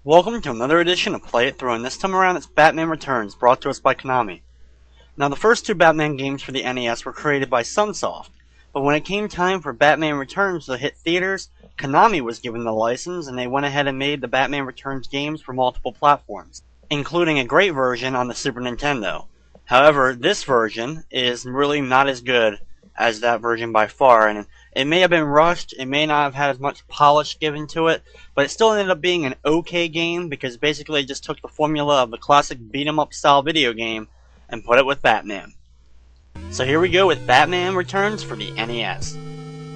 Welcome to another edition of Play It Through, and this time around it's Batman Returns, brought to us by Konami. Now, the first two Batman games for the NES were created by Sunsoft, but when it came time for Batman Returns to hit theaters, Konami was given the license, and they went ahead and made the Batman Returns games for multiple platforms, including a great version on the Super Nintendo. However, this version is really not as good as that version by far, and it may have been rushed, it may not have had as much polish given to it, but it still ended up being an okay game because basically it just took the formula of the classic beat-em-up style video game and put it with Batman. So here we go with Batman Returns for the NES.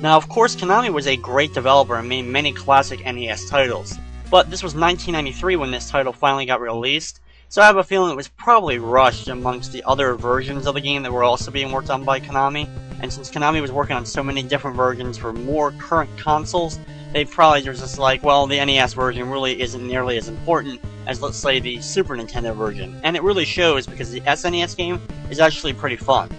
Now, of course, Konami was a great developer and made many classic NES titles, but this was 1993 when this title finally got released, so I have a feeling it was probably rushed amongst the other versions of the game that were also being worked on by Konami. And since Konami was working on so many different versions for more current consoles, they probably were just like, well, the NES version really isn't nearly as important as, let's say, the Super Nintendo version. And it really shows because the SNES game is actually pretty fun.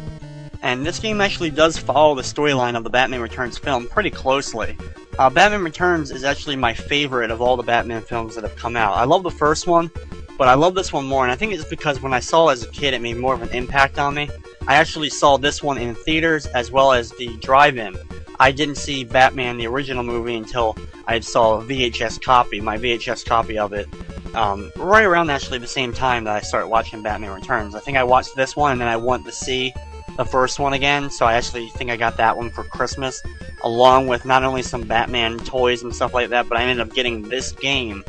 And this game actually does follow the storyline of the Batman Returns film pretty closely. Batman Returns is actually my favorite of all the Batman films that have come out. I love the first one, but I love this one more, and I think it's because when I saw it as a kid, it made more of an impact on me. I actually saw this one in theaters as well as the drive-in. I didn't see Batman, the original movie, until I saw a VHS copy, my VHS copy of it, right around actually the same time that I started watching Batman Returns. I think I watched this one, and then I wanted to see the first one again, so I actually think I got that one for Christmas, along with not only some Batman toys and stuff like that, but I ended up getting this game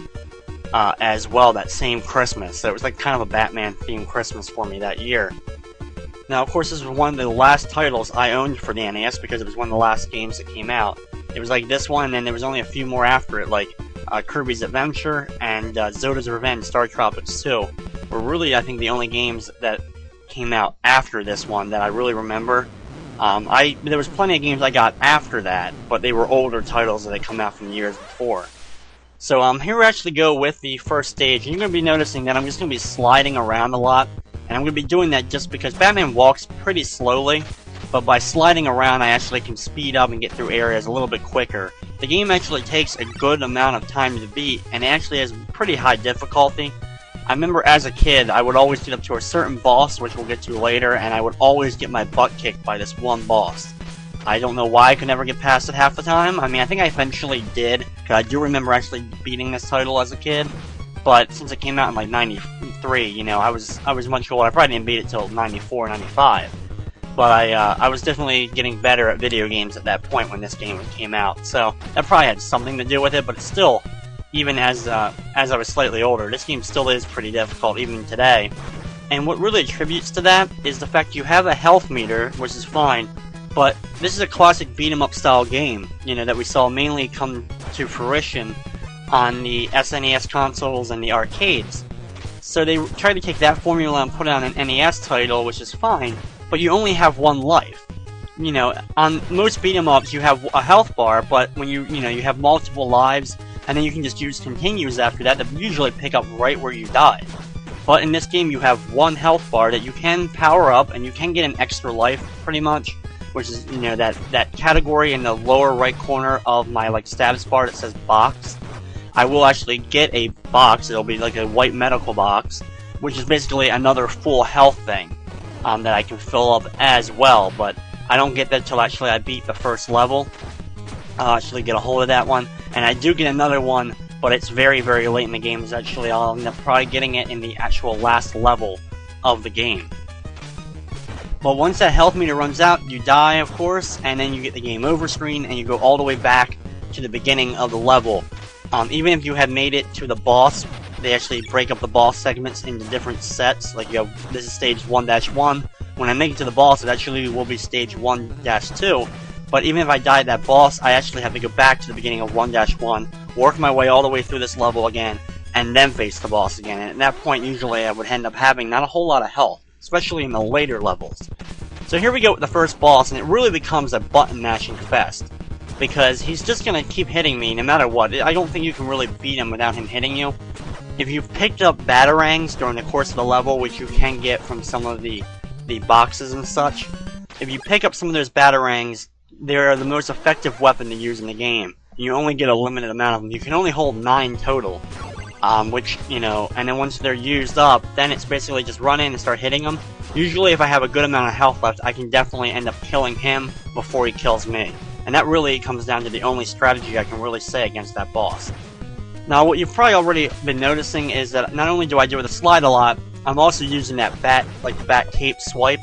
as well that same Christmas. So it was like kind of a Batman-themed Christmas for me that year. Now, of course, this was one of the last titles I owned for the NES because it was one of the last games that came out. It was like this one, and there was only a few more after it, like Kirby's Adventure and Zoda's Revenge, Star Tropics 2, were really, I think, the only games that came out after this one that I really remember. There was plenty of games I got after that, but they were older titles that had come out from years before. So here we actually go with the first stage, and you're going to be noticing that I'm just going to be sliding around a lot. And I'm going to be doing that just because Batman walks pretty slowly, but by sliding around I actually can speed up and get through areas a little bit quicker. The game actually takes a good amount of time to beat, and it actually has pretty high difficulty. I remember as a kid, I would always get up to a certain boss, which we'll get to later, and I would always get my butt kicked by this one boss. I don't know why I could never get past it half the time. I mean, I think I eventually did, because I do remember actually beating this title as a kid. But since it came out in like 93, you know, I was much older. I probably didn't beat it till 94, 95. But I was definitely getting better at video games at that point when this game came out. So that probably had something to do with it. But it's still, even as I was slightly older, this game still is pretty difficult even today. And what really attributes to that is the fact you have a health meter, which is fine. But this is a classic beat-em-up style game, you know, that we saw mainly come to fruition on the SNES consoles and the arcades. So they tried to take that formula and put it on an NES title, which is fine, but you only have one life. You know, on most beat-em-ups you have a health bar, but when you have multiple lives, and then you can just use continues after that usually pick up right where you died. But in this game you have one health bar that you can power up, and you can get an extra life, pretty much, which is, you know, that category in the lower right corner of my, like, status bar that says box. I will actually get a box, it'll be like a white medical box, which is basically another full health thing that I can fill up as well, but I don't get that till actually I beat the first level. I'll actually get a hold of that one, and I do get another one, but it's very, very late in the game. It's actually, I'll end up probably getting it in the actual last level of the game. But once that health meter runs out, you die, of course, and then you get the game over screen, and you go all the way back to the beginning of the level. Even if you have made it to the boss, they actually break up the boss segments into different sets. Like, you have, this is stage 1-1. When I make it to the boss, it actually will be stage 1-2. But even if I die at that boss, I actually have to go back to the beginning of 1-1, work my way all the way through this level again, and then face the boss again. And at that point, usually I would end up having not a whole lot of health, especially in the later levels. So here we go with the first boss, and it really becomes a button-mashing fest. Because he's just going to keep hitting me no matter what. I don't think you can really beat him without him hitting you. If you've picked up batarangs during the course of the level, which you can get from some of the boxes and such, if you pick up some of those batarangs, they're the most effective weapon to use in the game. You only get a limited amount of them. You can only hold 9 total. which, you know, and then once they're used up, then it's basically just run in and start hitting them. Usually if I have a good amount of health left, I can definitely end up killing him before he kills me. And that really comes down to the only strategy I can really say against that boss. Now, what you've probably already been noticing is that not only do I do the slide a lot, I'm also using that bat cape swipe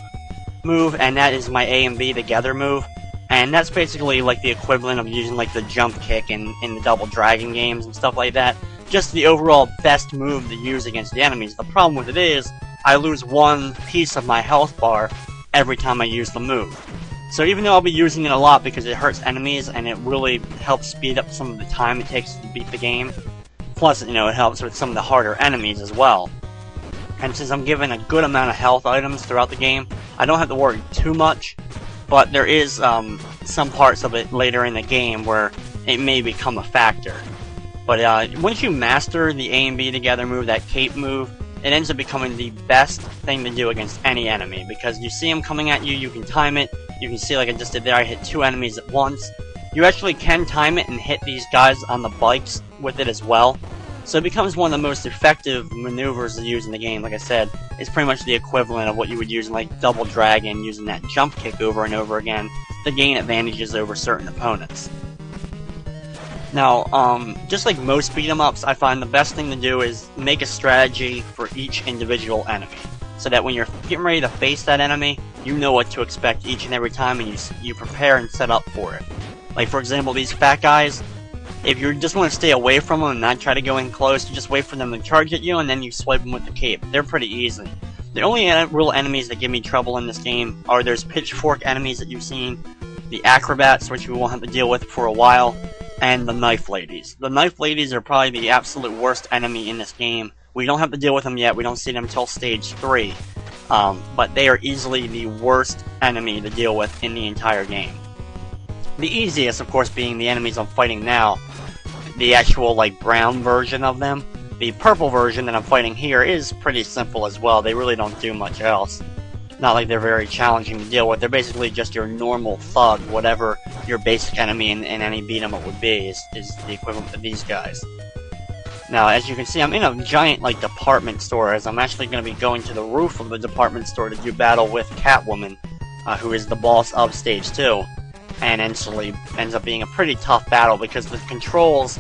move, and that is my A and B together move. And that's basically like the equivalent of using like the jump kick in the Double Dragon games and stuff like that. Just the overall best move to use against the enemies. The problem with it is, I lose one piece of my health bar every time I use the move. So even though I'll be using it a lot because it hurts enemies and it really helps speed up some of the time it takes to beat the game, plus, you know, it helps with some of the harder enemies as well. And since I'm given a good amount of health items throughout the game, I don't have to worry too much, but there is some parts of it later in the game where it may become a factor. But once you master the A and B together move, that cape move, it ends up becoming the best thing to do against any enemy, because you see them coming at you, you can time it, you can see like I just did there, I hit 2 enemies at once. You actually can time it and hit these guys on the bikes with it as well. So it becomes one of the most effective maneuvers to use in the game. Like I said, it's pretty much the equivalent of what you would use in like Double Dragon, using that jump kick over and over again to gain advantages over certain opponents. Now, just like most beat 'em ups, I find the best thing to do is make a strategy for each individual enemy, so that when you're getting ready to face that enemy, you know what to expect each and every time, and you prepare and set up for it. Like for example, these fat guys, if you just want to stay away from them and not try to go in close, you just wait for them to charge at you, and then you swipe them with the cape. They're pretty easy. The only real enemies that give me trouble in this game are those pitchfork enemies that you've seen, the acrobats, which we won't have to deal with for a while, and the knife ladies. The knife ladies are probably the absolute worst enemy in this game. We don't have to deal with them yet, we don't see them until stage 3. But they are easily the worst enemy to deal with in the entire game. The easiest, of course, being the enemies I'm fighting now. The actual, like, brown version of them. The purple version that I'm fighting here is pretty simple as well. They really don't do much else. Not like they're very challenging to deal with. They're basically just your normal thug, whatever your basic enemy in any beat-em up would be, is the equivalent of these guys. Now, as you can see, I'm in a giant, like, department store, as I'm actually going to be going to the roof of the department store to do battle with Catwoman, who is the boss of Stage 2, and actually ends up being a pretty tough battle, because the controls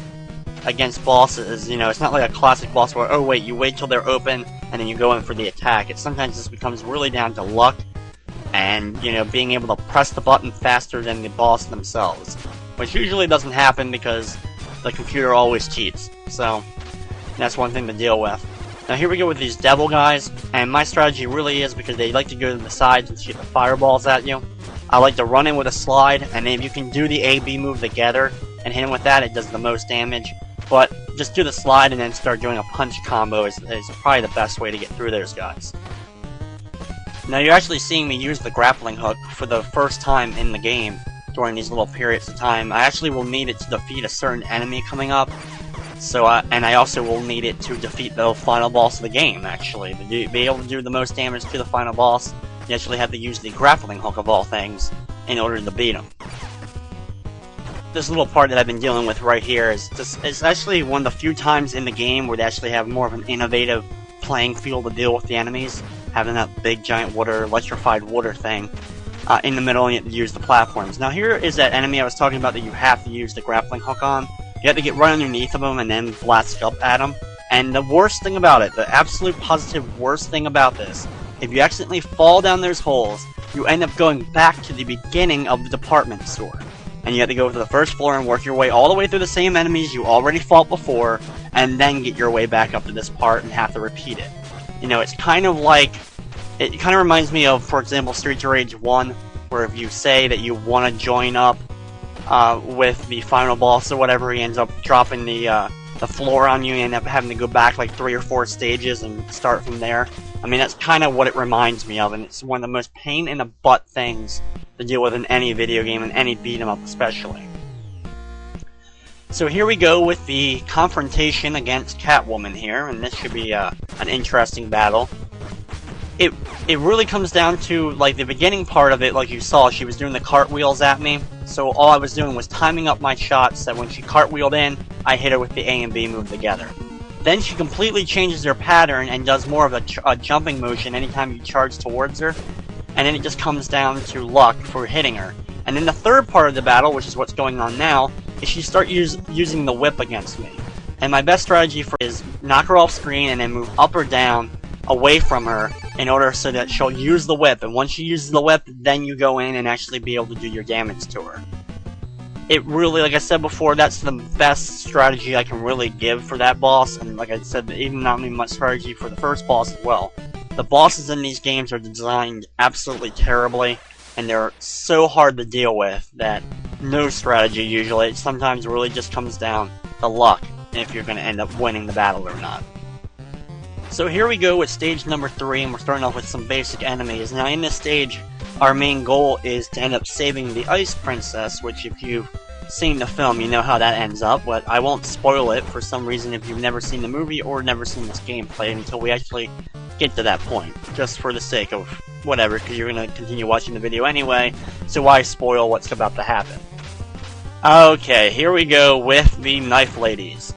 against bosses, you know, it's not like a classic boss where, oh wait, you wait till they're open, and then you go in for the attack. It sometimes just becomes really down to luck, and, you know, being able to press the button faster than the boss themselves. Which usually doesn't happen because the computer always cheats, so that's one thing to deal with. Now here we go with these devil guys, and my strategy really is, because they like to go to the sides and shoot the fireballs at you, I like to run in with a slide, and if you can do the A-B move together and hit him with that, it does the most damage. But just do the slide and then start doing a punch combo is probably the best way to get through those guys. Now you're actually seeing me use the grappling hook for the first time in the game during these little periods of time. I actually will need it to defeat a certain enemy coming up. So, and I also will need it to defeat the final boss of the game, actually. To be able to do the most damage to the final boss, you actually have to use the grappling hook of all things in order to beat him. This little part that I've been dealing with right here is actually one of the few times in the game where they actually have more of an innovative playing field to deal with the enemies, having that big giant water, electrified water thing in the middle, and you have to use the platforms. Now here is that enemy I was talking about that you have to use the grappling hook on. You have to get right underneath of him and then blast up at him. And the worst thing about it, the absolute positive worst thing about this, if you accidentally fall down those holes, you end up going back to the beginning of the department store. And you have to go to the first floor and work your way all the way through the same enemies you already fought before, and then get your way back up to this part and have to repeat it. You know, it's kind of like, it kind of reminds me of, for example, Streets of Rage 1, where if you say that you want to join up with the final boss or whatever, he ends up dropping the floor on you, and you end up having to go back like 3 or 4 stages and start from there. I mean, that's kind of what it reminds me of, and it's one of the most pain in the butt things to deal with in any video game, and any beat 'em up especially. So here we go with the confrontation against Catwoman here, and this should be an interesting battle. It really comes down to, like, the beginning part of it, like you saw, she was doing the cartwheels at me, so all I was doing was timing up my shots, that when she cartwheeled in, I hit her with the A and B move together. Then she completely changes her pattern and does more of a jumping motion anytime you charge towards her. And then it just comes down to luck for hitting her. And then the third part of the battle, which is what's going on now, is she starts using the whip against me. And my best strategy for is knock her off screen and then move up or down away from her in order so that she'll use the whip. And once she uses the whip, then you go in and actually be able to do your damage to her. It really, like I said before, that's the best strategy I can really give for that boss. And like I said, even not much strategy for the first boss as well. The bosses in these games are designed absolutely terribly, and they're so hard to deal with that no strategy usually. It sometimes really just comes down to luck if you're going to end up winning the battle or not. So here we go with stage number 3, and we're starting off with some basic enemies. Now in this stage, our main goal is to end up saving the Ice Princess, which if you've seen the film, you know how that ends up, but I won't spoil it for some reason if you've never seen the movie or never seen this gameplay until we actually get to that point, just for the sake of whatever, because you're going to continue watching the video anyway, so why spoil what's about to happen. Okay, here we go with the Knife Ladies.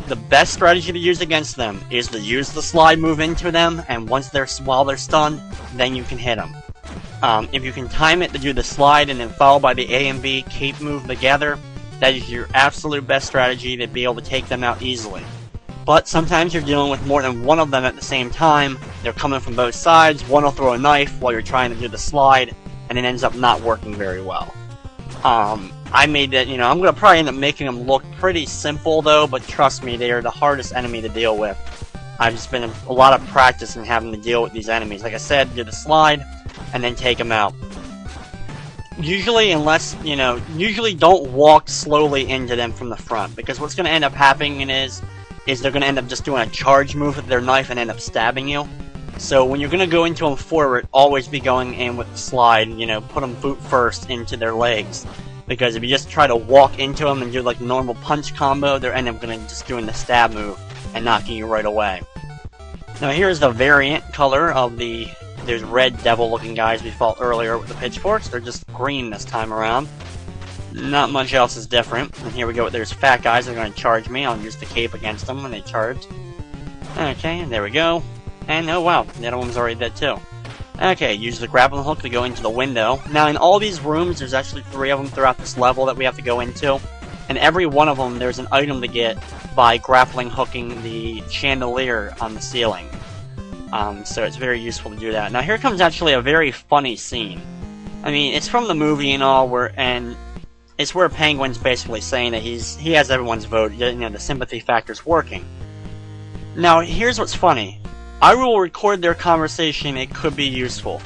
The best strategy to use against them is to use the slide move into them, and while they're stunned, then you can hit them. If you can time it to do the slide and then followed by the A and B cape move together, that is your absolute best strategy to be able to take them out easily. But sometimes you're dealing with more than one of them at the same time. They're coming from both sides, one will throw a knife while you're trying to do the slide, and it ends up not working very well. I made that, I'm going to probably end up making them look pretty simple though, but trust me, they are the hardest enemy to deal with. I've just been a lot of practice in having to deal with these enemies. Like I said, do the slide, and then take them out. Usually, usually don't walk slowly into them from the front, because what's going to end up happening is they're going to end up just doing a charge move with their knife and end up stabbing you. So when you're going to go into them forward, always be going in with the slide, put them boot first into their legs. Because if you just try to walk into them and do like normal punch combo, they're end up going to just doing the stab move and knocking you right away. Now here's the variant color of there's red devil looking guys we fought earlier with the pitchforks. They're just green this time around. Not much else is different. And here we go, there's fat guys that are going to charge me. I'll use the cape against them when they charge. Okay, there we go. And oh wow, the other one was already dead too. Okay, use the grappling hook to go into the window. Now in all these rooms, there's actually 3 of them throughout this level that we have to go into. And every one of them, there's an item to get by grappling hooking the chandelier on the ceiling. So it's very useful to do that. Now here comes actually a very funny scene. I mean, it's from the movie and all, and it's where Penguin's basically saying that he has everyone's vote, the sympathy factor's working. Now here's what's funny. I will record their conversation, it could be useful.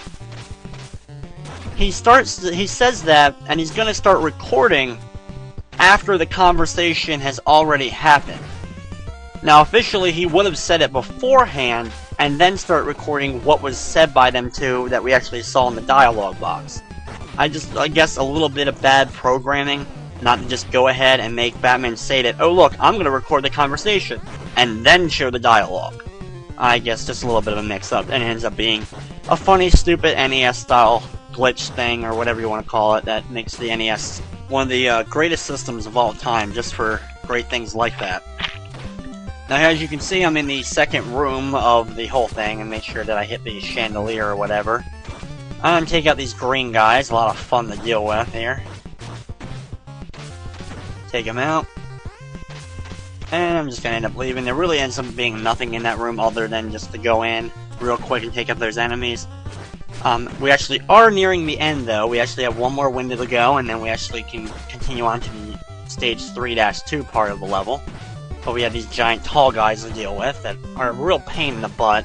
He says that, and he's gonna start recording after the conversation has already happened. Now officially he would have said it beforehand, and then start recording what was said by them two that we actually saw in the dialogue box. I guess a little bit of bad programming, not to just go ahead and make Batman say that, oh look, I'm gonna record the conversation, and then show the dialogue. I guess just a little bit of a mix-up, and it ends up being a funny, stupid NES-style glitch thing, or whatever you want to call it, that makes the NES one of the greatest systems of all time, just for great things like that. Now, as you can see, I'm in the second room of the whole thing, and make sure that I hit the chandelier or whatever. I'm going to take out these green guys, a lot of fun to deal with here. Take them out. And I'm just going to end up leaving. There really ends up being nothing in that room other than just to go in real quick and take out those enemies. We actually are nearing the end though. We actually have one more window to go, and then we actually can continue on to the stage 3-2 part of the level. But we have these giant tall guys to deal with that are a real pain in the butt,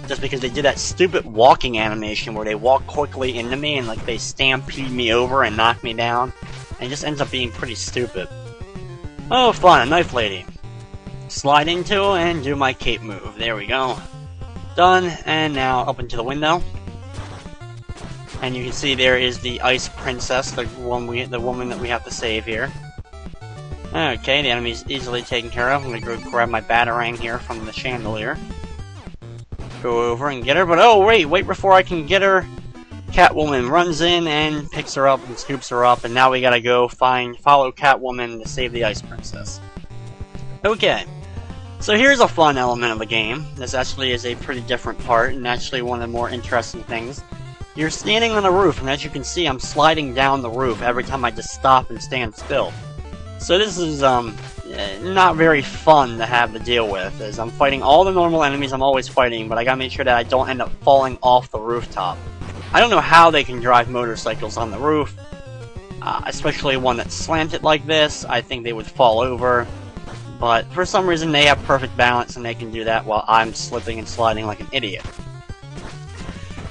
just because they did that stupid walking animation where they walk quickly into me and like they stampede me over and knock me down. And it just ends up being pretty stupid. Oh fun, a knife lady. Slide into and do my cape move. There we go. Done, and now up into the window. And you can see there is the Ice Princess, the woman that we have to save here. Okay, the enemy's easily taken care of. I'm gonna go grab my batarang here from the chandelier. Go over and get her, but oh wait before I can get her, Catwoman runs in and picks her up and scoops her up, and now we gotta go follow Catwoman to save the Ice Princess. Okay. So here's a fun element of the game. This actually is a pretty different part, and actually one of the more interesting things. You're standing on the roof, and as you can see, I'm sliding down the roof every time I just stop and stand still. So this is not very fun to have to deal with, as I'm fighting all the normal enemies I'm always fighting, but I gotta make sure that I don't end up falling off the rooftop. I don't know how they can drive motorcycles on the roof, especially one that's slanted like this. I think they would fall over. But for some reason they have perfect balance and they can do that while I'm slipping and sliding like an idiot.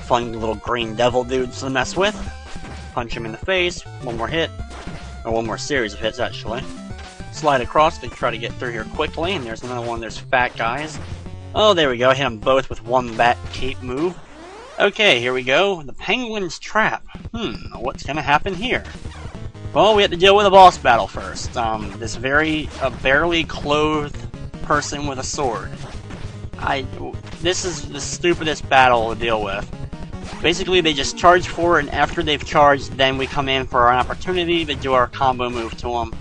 Fun little green devil dudes to mess with. Punch him in the face, one more hit, or one more series of hits actually. Slide across to try to get through here quickly, and there's another one of those fat guys. Oh, there we go, I hit them both with one bat cape move. Okay, here we go, the penguin's trap. What's gonna happen here? Well, we have to deal with a boss battle first. This very barely clothed person with a sword. This is the stupidest battle to deal with. Basically, they just charge for it, and after they've charged, then we come in for an opportunity to do our combo move to them.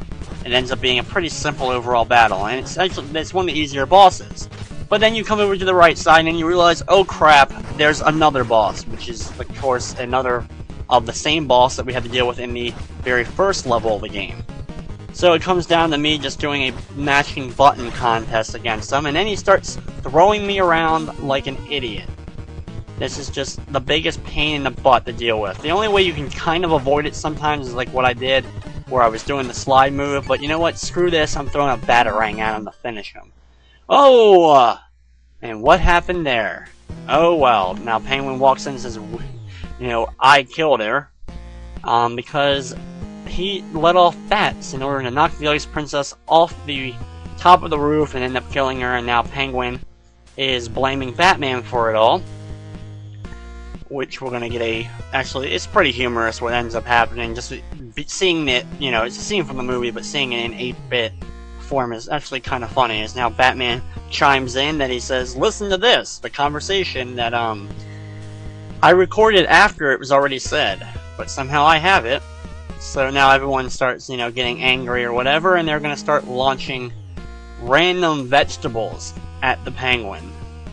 It ends up being a pretty simple overall battle, and it's one of the easier bosses. But then you come over to the right side, and you realize, oh crap, there's another boss, which is, of course, another of the same boss that we had to deal with in the very first level of the game. So it comes down to me just doing a matching button contest against him, and then he starts throwing me around like an idiot. This is just the biggest pain in the butt to deal with. The only way you can kind of avoid it sometimes is like what I did, where I was doing the slide move, but you know what, screw this, I'm throwing a batarang at him to finish him. Oh! And what happened there? Oh well, now Penguin walks in and says, you know, I killed her, because he let off bats in order to knock the Ice Princess off the top of the roof and end up killing her, and now Penguin is blaming Batman for it all. Which we're gonna get actually, it's pretty humorous what ends up happening, just seeing it, you know, it's a scene from the movie, but seeing it in 8-bit form is actually kind of funny, as now Batman chimes in that he says, listen to this, the conversation that, I recorded after it was already said, but somehow I have it. So now everyone starts, you know, getting angry or whatever, and they're going to start launching random vegetables at the Penguin.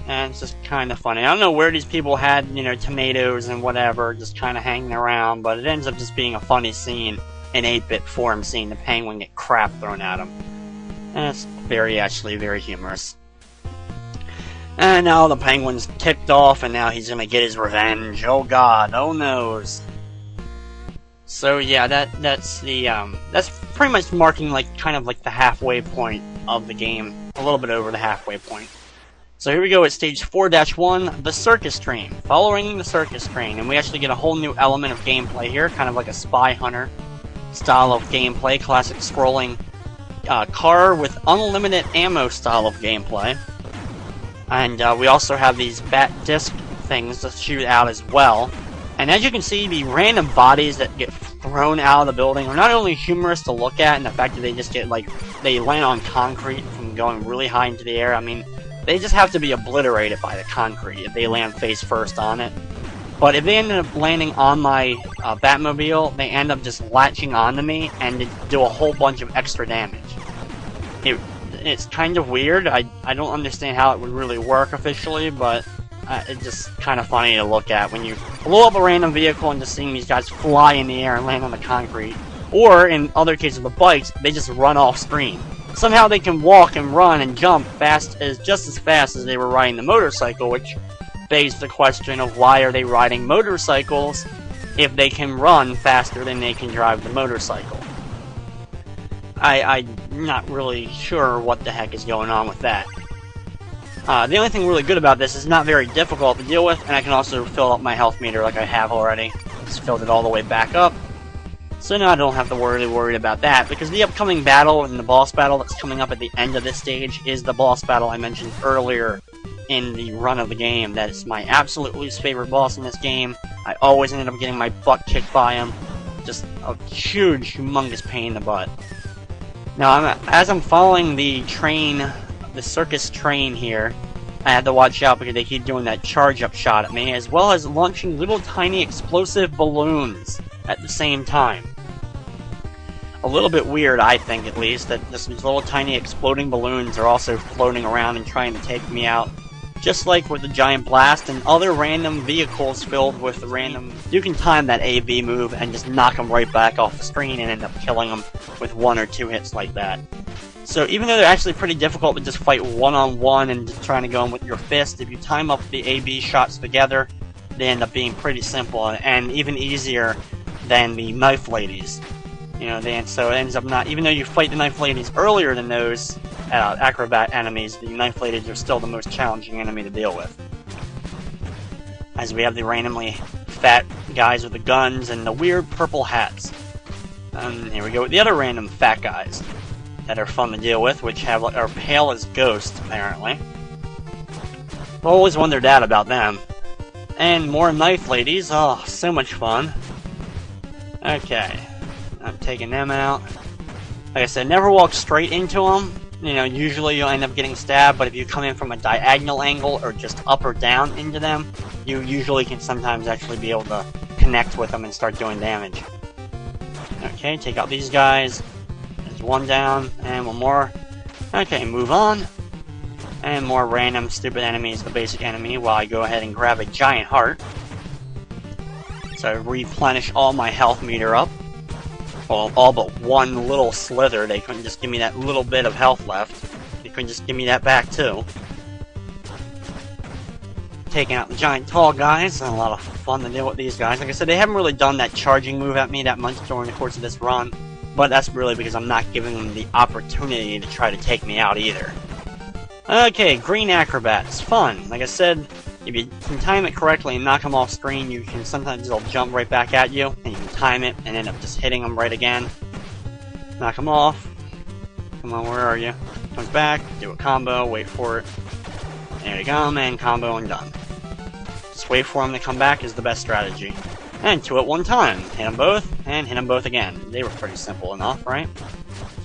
And it's just kind of funny. I don't know where these people had, you know, tomatoes and whatever, just kind of hanging around, but it ends up just being a funny scene in 8-bit form, seeing the Penguin get crap thrown at him. And it's actually very humorous. And now the Penguin's ticked off, and now he's gonna get his revenge. Oh god, oh noes. So yeah, that's pretty much marking kind of the halfway point of the game, a little bit over the halfway point. So here we go at stage 4-1, the circus train. Following the circus train, and we actually get a whole new element of gameplay here, kind of like a Spy Hunter style of gameplay, classic scrolling car with unlimited ammo style of gameplay. And we also have these bat disc things to shoot out as well. And as you can see, the random bodies that get thrown out of the building are not only humorous to look at, and the fact that they just get they land on concrete from going really high into the air. I mean, they just have to be obliterated by the concrete if they land face first on it. But if they end up landing on my Batmobile, they end up just latching onto me and do a whole bunch of extra damage. It's kind of weird. I don't understand how it would really work officially, but it's just kind of funny to look at when you blow up a random vehicle and just seeing these guys fly in the air and land on the concrete. Or, in other cases with bikes, they just run off screen. Somehow they can walk and run and jump just as fast as they were riding the motorcycle, which begs the question of why are they riding motorcycles if they can run faster than they can drive the motorcycle. I'm not really sure what the heck is going on with that. The only thing really good about this is not very difficult to deal with, and I can also fill up my health meter like I have already. Just filled it all the way back up. So now I don't have to worry about that, because the upcoming battle and the boss battle that's coming up at the end of this stage is the boss battle I mentioned earlier in the run of the game. That is my absolute least favorite boss in this game. I always ended up getting my butt kicked by him. Just a huge, humongous pain in the butt. Now, as I'm following the train, the circus train here, I have to watch out because they keep doing that charge-up shot at me, as well as launching little tiny explosive balloons at the same time. a little bit weird, I think at least, that just these little tiny exploding balloons are also floating around and trying to take me out. Just like with the giant blast and other random vehicles filled with the random... You can time that A-B move and just knock them right back off the screen and end up killing them with 1 or 2 hits like that. So even though they're actually pretty difficult to just fight one-on-one and just trying to go in with your fist, if you time up the A-B shots together, they end up being pretty simple and even easier than the knife ladies. You know, so it ends up not... Even though you fight the knife ladies earlier than those acrobat enemies, the knife ladies are still the most challenging enemy to deal with. As we have the randomly fat guys with the guns and the weird purple hats. Here we go with the other random fat guys that are fun to deal with, which are pale as ghosts, apparently. I've always wondered that about them. And more knife ladies. Oh, so much fun. Okay. I'm taking them out. Like I said, never walk straight into them. You know, usually you'll end up getting stabbed, but if you come in from a diagonal angle or just up or down into them, you usually can sometimes actually be able to connect with them and start doing damage. Okay, take out these guys. There's one down, and one more. Okay, move on. And more random stupid enemies, the basic enemy, while I go ahead and grab a giant heart. So I replenish all my health meter up. Well, all but one little slither. They couldn't just give me that little bit of health left. They couldn't just give me that back too. Taking out the giant tall guys. A lot of fun to deal with these guys. Like I said, they haven't really done that charging move at me that much during the course of this run. But that's really because I'm not giving them the opportunity to try to take me out either. Okay, green acrobats. Fun. Like I said, if you can time it correctly and knock them off screen, you can sometimes they'll jump right back at you, and you can time it and end up just hitting them right again. Knock them off. Come on, where are you? Comes back, do a combo, wait for it. There you go, and combo and done. Just wait for them to come back is the best strategy. And 2 at one time. Hit them both, and hit them both again. They were pretty simple enough, right?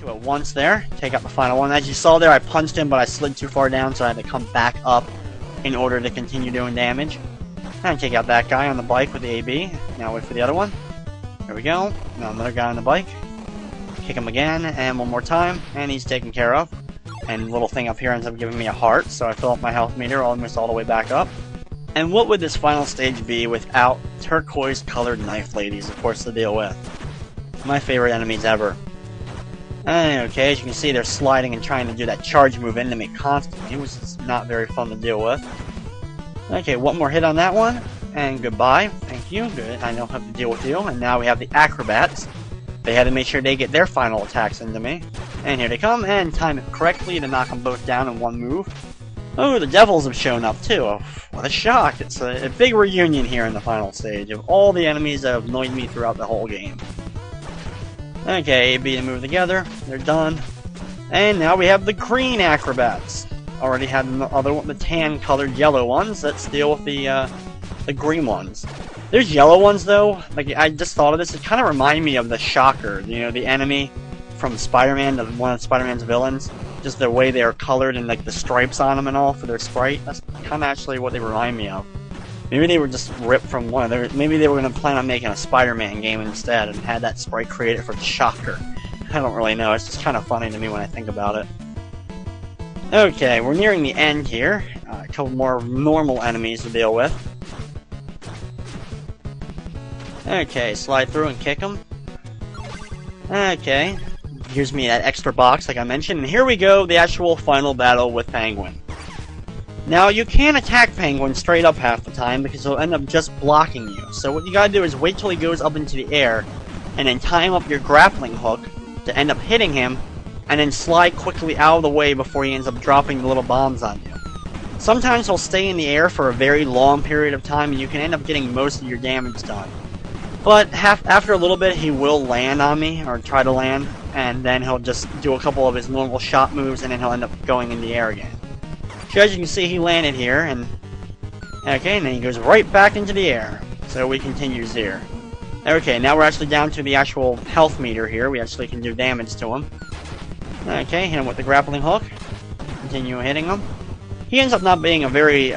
2 at once there. Take out the final one. As you saw there, I punched him, but I slid too far down, so I had to come back up in order to continue doing damage. And take out that guy on the bike with the AB. Now wait for the other one. There we go. Now another guy on the bike. Kick him again, and one more time, and he's taken care of. And the little thing up here ends up giving me a heart, so I fill up my health meter almost all the way back up. And what would this final stage be without turquoise-colored knife ladies, of course, to deal with? My favorite enemies ever. Okay, as you can see, they're sliding and trying to do that charge move into me constantly, which is not very fun to deal with. Okay, one more hit on that one, and goodbye. Thank you, good. I don't have to deal with you. And now we have the acrobats. They had to make sure they get their final attacks into me. And here they come, and time it correctly to knock them both down in one move. Oh, the devils have shown up too. Oh, what a shock. It's a big reunion here in the final stage of all the enemies that have annoyed me throughout the whole game. Okay, A, B, and move together. They're done. And now we have the green acrobats. Already had the other one, the tan-colored yellow ones. Let's deal with the green ones. There's yellow ones though. Like I just thought of this. It kind of reminded me of the Shocker. You know, the enemy from Spider-Man, one of Spider-Man's villains. Just the way they are colored and like the stripes on them and all for their sprite. That's kind of actually what they remind me of. Maybe they were just ripped from one of their... Maybe they were going to plan on making a Spider-Man game instead and had that sprite created for the Shocker. I don't really know. It's just kind of funny to me when I think about it. Okay, we're nearing the end here. A couple more normal enemies to deal with. Okay, slide through and kick them. Okay. Here's me that extra box like I mentioned. And here we go, the actual final battle with Penguin. Now, you can't attack Penguin straight up half the time because he'll end up just blocking you. So what you gotta do is wait till he goes up into the air, and then time up your grappling hook to end up hitting him, and then slide quickly out of the way before he ends up dropping the little bombs on you. Sometimes he'll stay in the air for a very long period of time, and you can end up getting most of your damage done. But after a little bit, he will land on me, or try to land, and then he'll just do a couple of his normal shot moves, and then he'll end up going in the air again. So as you can see, he landed here, and okay, and then he goes right back into the air. So we continue here. Okay, now we're actually down to the actual health meter here. We actually can do damage to him. Okay, hit him with the grappling hook. Continue hitting him. He ends up not being a very,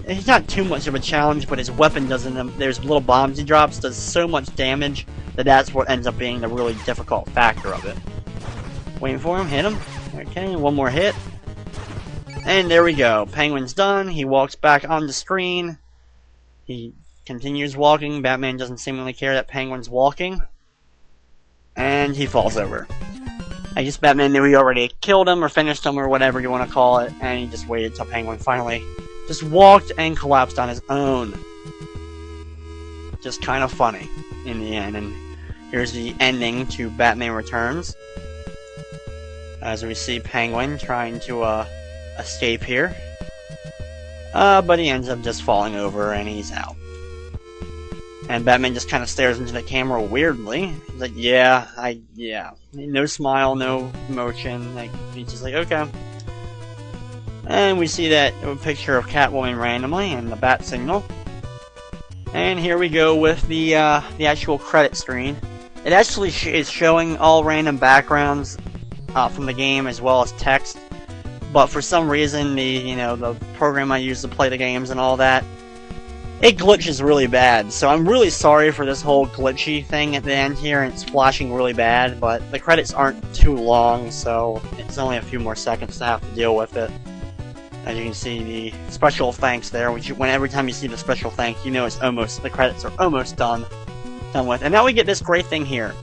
he's not too much of a challenge, but his weapon doesn't, there's little bombs he drops, does so much damage that's what ends up being the really difficult factor of it. Waiting for him, hit him. Okay, one more hit. And there we go. Penguin's done. He walks back on the screen. He continues walking. Batman doesn't seemingly care that Penguin's walking. And he falls over. I guess Batman knew he already killed him or finished him or whatever you want to call it. And he just waited till Penguin finally just walked and collapsed on his own. Just kind of funny in the end. And here's the ending to Batman Returns. As we see Penguin trying to escape here. But he ends up just falling over and he's out. And Batman just kind of stares into the camera weirdly. He's like, yeah. No smile, no emotion. Like, he's just like, okay. And we see that picture of Catwoman randomly and the bat signal. And here we go with the actual credit screen. It actually is showing all random backgrounds from the game as well as text. But for some reason, the program I use to play the games and all that, it glitches really bad. So I'm really sorry for this whole glitchy thing at the end here, and it's flashing really bad. But the credits aren't too long, so it's only a few more seconds to have to deal with it. As you can see, the special thanks there, which when every time you see the special thank, you know it's almost, the credits are almost done with. And now we get this great thing here.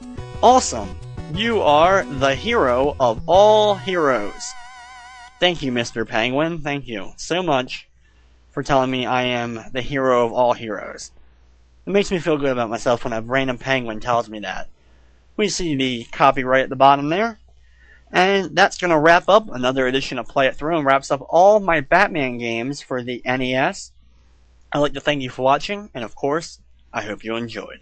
Awesome! You are the hero of all heroes. Thank you, Mr. Penguin. Thank you so much for telling me I am the hero of all heroes. It makes me feel good about myself when a random penguin tells me that. We see the copyright at the bottom there. And that's going to wrap up another edition of Play It Through and wraps up all my Batman games for the NES. I'd like to thank you for watching, and of course, I hope you enjoyed.